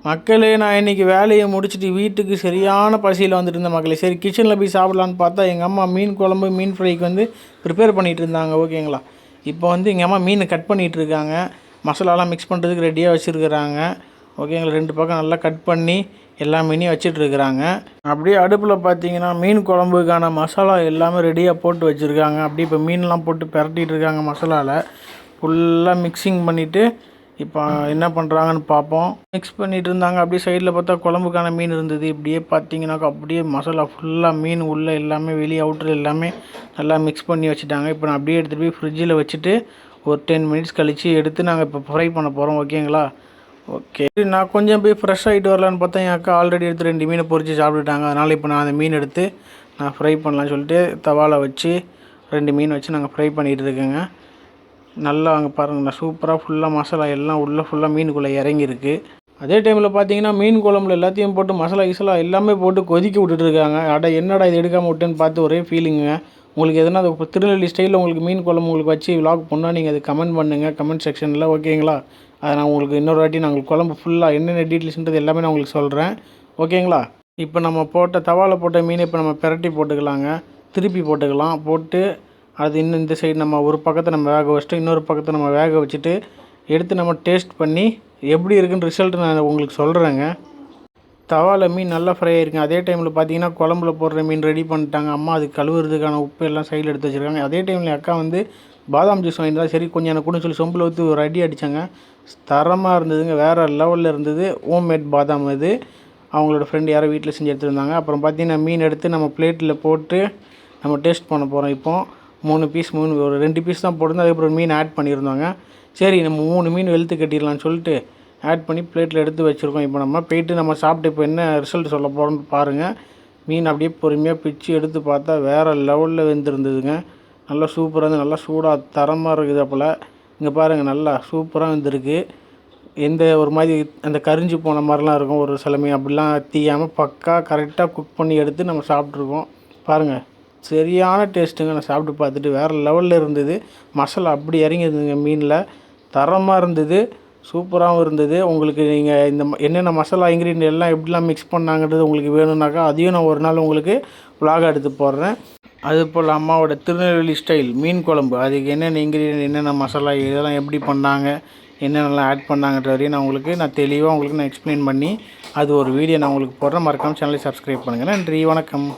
மக்களே, நான் இன்றைக்கி வேலையை முடிச்சுட்டு வீட்டுக்கு சரியான பசியில் வந்துட்டு இருந்தேன் மக்களே. சரி கிச்சனில் போய் சாப்பிட்லான்னு பார்த்தா எங்கள் அம்மா மீன் குழம்பு மீன் ஃப்ரைக்கு வந்து ப்ரிப்பேர் பண்ணிகிட்டு இருந்தாங்க. ஓகேங்களா, இப்போ வந்து எங்கள் அம்மா மீனை கட் பண்ணிகிட்டு இருக்காங்க. மசாலாலாம் மிக்ஸ் பண்ணுறதுக்கு ரெடியாக வச்சுருக்குறாங்க. ஓகேங்களா, 2 பக்கம் நல்லா கட் பண்ணி எல்லா மீனையும் வச்சிட்ருக்குறாங்க. அப்படியே அடுப்பில் பார்த்தீங்கன்னா மீன் குழம்புக்கான மசாலா எல்லாமே ரெடியாக போட்டு வச்சுருக்காங்க. அப்படியே இப்போ மீன்லாம் போட்டு பிரட்டிகிட்டு இருக்காங்க. மசாலாவில் ஃபுல்லாக மிக்சிங் பண்ணிவிட்டு இப்போ என்ன பண்ணுறாங்கன்னு பார்ப்போம். மிக்ஸ் பண்ணிகிட்டு இருந்தாங்க. அப்படியே சைடில் பார்த்தா குழம்புக்கான மீன் இருந்தது. இப்படியே பார்த்தீங்கன்னாக்கா அப்படியே மசாலா ஃபுல்லாக மீன் உள்ளே எல்லாமே வெளியே அவுட்ரு எல்லாமே நல்லா மிக்ஸ் பண்ணி வச்சுட்டாங்க. இப்போ நான் அப்படியே எடுத்துகிட்டு போய் ஃப்ரிட்ஜில் வச்சுட்டு ஒரு 10 மினிட்ஸ் கழித்து எடுத்து நாங்கள் இப்போ ஃப்ரை பண்ண போகிறோம். ஓகேங்களா, ஓகே. நான் கொஞ்சம் போய் ஃப்ரெஷ் ஆகிட்டு வரலான்னு பார்த்தா என் அக்கா ஆல்ரெடி எடுத்து 2 மீனை பொறிச்சு சாப்பிட்டுட்டாங்க. அதனால் இப்போ நான் அந்த மீன் எடுத்து நான் ஃப்ரை பண்ணலான்னு சொல்லிட்டு தவாவில் வச்சு 2 மீன் வச்சு நாங்கள் ஃப்ரை பண்ணிகிட்டு இருக்கேங்க. நல்லா அங்கே பாருங்கண்ணா, சூப்பராக ஃபுல்லாக மசாலா எல்லாம் உள்ளே ஃபுல்லாக மீனுக்குள்ளே இறங்கியிருக்கு. அதே டைமில் பார்த்தீங்கன்னா மீன் குழம்புல எல்லாத்தையும் போட்டு மசாலா கிசாலா எல்லாமே போட்டு கொதிக்க விட்டுட்டுருக்காங்க. என்னடா இது எடுக்காமல் விட்டேன்னு பார்த்து ஒரே ஃபீலிங்குங்க. உங்களுக்கு எதனா அது திருநெல்வேலி ஸ்டைலில் உங்களுக்கு மீன் குழம்பு உங்களுக்கு வச்சு விலாக் பண்ணால் நீங்கள் அது கமெண்ட் பண்ணுங்கள் கமெண்ட் செக்ஷனில். ஓகேங்களா, அதை நான் உங்களுக்கு இன்னொரு வாட்டி நான் உங்களுக்கு குழம்பு ஃபுல்லாக என்னென்ன டீட்டெயில்ஸ்ன்றது எல்லாமே நான் உங்களுக்கு சொல்கிறேன். ஓகேங்களா, இப்போ நம்ம போட்ட தவாவில் போட்ட மீனை இப்போ நம்ம பிரட்டி போட்டுக்கலாங்க. திருப்பி போட்டுக்கலாம். போட்டு அது இன்னும் இந்த சைடு நம்ம ஒரு பக்கத்தை நம்ம வேக வச்சுட்டு இன்னொரு பக்கத்தை நம்ம வேக வச்சுட்டு எடுத்து நம்ம டேஸ்ட் பண்ணி எப்படி இருக்குன்னு ரிசல்ட்டு நான் உங்களுக்கு சொல்கிறேங்க. தவாவில் மீன் நல்லா ஃப்ரை ஆகிருக்குங்க. அதே டைமில் பார்த்தீங்கன்னா குழம்புல போடுற மீன் ரெடி பண்ணிட்டாங்க அம்மா. அது கழுவுறதுக்கான உப்பு எல்லாம் சைடில் எடுத்து வச்சுருக்காங்க. அதே டைமில் அக்கா வந்து பாதாம் ஜூஸ் வாங்கிட்டு சரி கொஞ்சம் எனக்கு கூட சொல்லி சொம்பில் ஊற்றி ஒரு அடி அடித்தாங்க. தரமாக இருந்ததுங்க, வேறு லெவலில் இருந்தது. ஹோம்மேட் பாதாம் இது. அவங்களோட ஃப்ரெண்டு யாரோ வீட்டில் செஞ்சு எடுத்துருந்தாங்க. அப்புறம் பார்த்தீங்கன்னா மீன் எடுத்து நம்ம பிளேட்டில் போட்டு நம்ம டேஸ்ட் பண்ண போகிறோம். இப்போது 3 பீஸ் ஒரு 2 பீஸ் தான் போட்டிருந்தோம். அதுக்கப்புறம் மீன் ஆட் பண்ணியிருந்தாங்க. சரி நம்ம 3 மீன் வெளுத்து கட்டிடலான்னு சொல்லிட்டு ஆட் பண்ணி பிளேட்டில் எடுத்து வச்சுருக்கோம். இப்போ நம்ம போய்ட்டு நம்ம சாப்பிட்டு இப்போ என்ன ரிசல்ட் சொல்ல போகிறோம்னு பாருங்கள். மீன் அப்படியே பொறுமையாக பிச்சு எடுத்து பார்த்தா வேறு லெவலில் வெந்திருந்ததுங்க. நல்லா சூப்பராக இருந்து நல்லா சூடாக தரமாக இருக்குது. அப்போல் இங்கே பாருங்கள் நல்லா சூப்பராக வந்துருக்கு. எந்த ஒரு மாதிரி அந்த கரிஞ்சு போன மாதிரிலாம் இருக்கும் ஒரு சில மீன், அப்படிலாம் தீயாமல் பக்கா கரெக்டாக குக் பண்ணி எடுத்து நம்ம சாப்பிட்ருக்கோம். பாருங்கள் சரியான டேஸ்ட்டுங்க. நான் சாப்பிட்டு பார்த்துட்டு வேறு லெவலில் இருந்தது. மசாலா அப்படி இறங்கிருந்துங்க மீனில், தரமாக இருந்தது, சூப்பராகவும் இருந்தது. உங்களுக்கு நீங்கள் இந்த என்னென்ன மசாலா இன்க்ரீடியன்ட் எல்லாம் எப்படிலாம் மிக்ஸ் பண்ணாங்கன்றது உங்களுக்கு வேணும்னாக்கா அதையும் நான் ஒரு நாள் உங்களுக்கு vlog எடுத்து போடுறேன். அதுபோல் அம்மாவோட திருநெல்வேலி ஸ்டைல் மீன் குழம்பு, அதுக்கு என்னென்ன இன்க்ரீடியன்ட் என்னென்ன மசாலா இதெல்லாம் எப்படி பண்ணாங்க என்னென்னலாம் ஆட் பண்ணாங்கன்ற வரையும் நான் தெளிவாக உங்களுக்கு எக்ஸ்பிளைன் பண்ணி அது ஒரு வீடியோ நான் உங்களுக்கு போடுறேன். மறக்காமல் சேனலை சப்ஸ்கிரைப் பண்ணுங்கள். நன்றி, வணக்கம்.